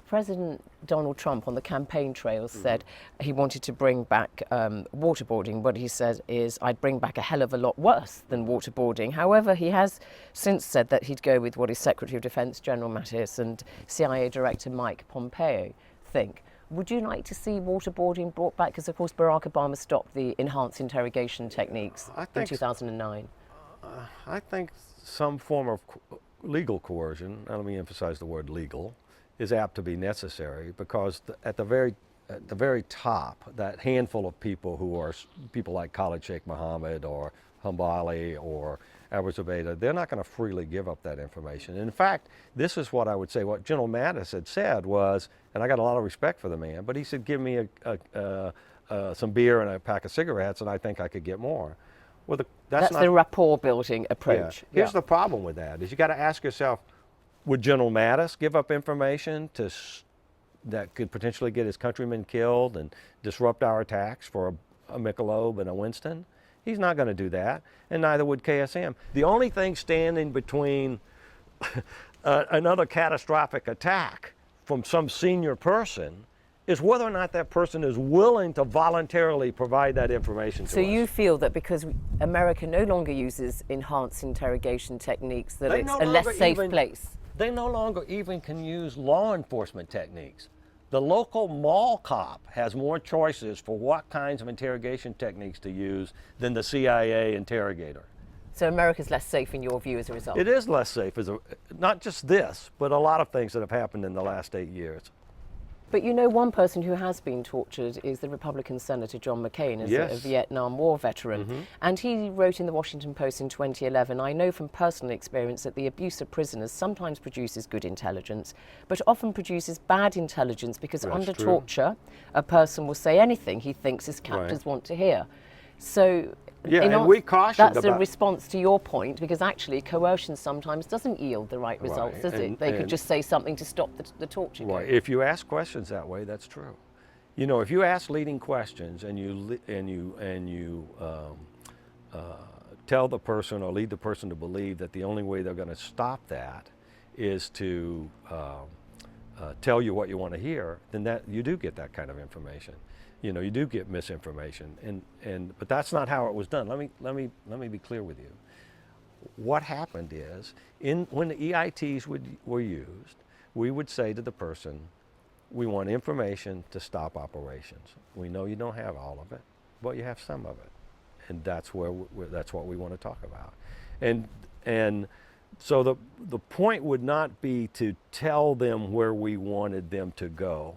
President Donald Trump on the campaign trail said he wanted to bring back waterboarding. What he said is, I'd bring back a hell of a lot worse than waterboarding. However, he has since said that he'd go with what his Secretary of Defense, General Mattis, and CIA Director Mike Pompeo think. Would you like to see waterboarding brought back? Because, of course, Barack Obama stopped the enhanced interrogation techniques in 2009. I think some form of legal coercion, and let me emphasize the word legal, is apt to be necessary, because at the very top, that handful of people who are people like Khalid Sheikh Mohammed or Hambali or Abu Zubaydah, they're not going to freely give up that information. In fact, this is what I would say, what General Mattis had said was, and I got a lot of respect for the man, but he said, give me some beer and a pack of cigarettes and I think I could get more. Well, that's the rapport building approach. Yeah. Here's the problem with that, is you got to ask yourself, would General Mattis give up information that could potentially get his countrymen killed and disrupt our attacks for a Michelob and a Winston? He's not going to do that, and neither would KSM. The only thing standing between another catastrophic attack from some senior person is whether or not that person is willing to voluntarily provide that information to us. So you feel that because America no longer uses enhanced interrogation techniques, that it's a less safe place? They no longer even can use law enforcement techniques. The local mall cop has more choices for what kinds of interrogation techniques to use than the CIA interrogator. So America's less safe in your view as a result? It is less safe, not just this, but a lot of things that have happened in the last 8 years. But you know, one person who has been tortured is the Republican Senator John McCain, as a Vietnam War veteran. And he wrote in the Washington Post in 2011, I know from personal experience that the abuse of prisoners sometimes produces good intelligence, but often produces bad intelligence because under torture, a person will say anything he thinks his captors want to hear. So and we cautioned that's a response to your point, because actually coercion sometimes doesn't yield the right results, does it? They could just say something to stop the torture. Right. If you ask questions that way, that's true. You know, if you ask leading questions and you tell the person or lead the person to believe that the only way they're going to stop that is to tell you what you want to hear, then that you do get that kind of information. You know, you do get misinformation, but that's not how it was done. Let me be clear with you. What happened is, when the EITs were used, we would say to the person, we want information to stop operations. We know you don't have all of it, but you have some of it, and that's what we want to talk about. And so the point would not be to tell them where we wanted them to go.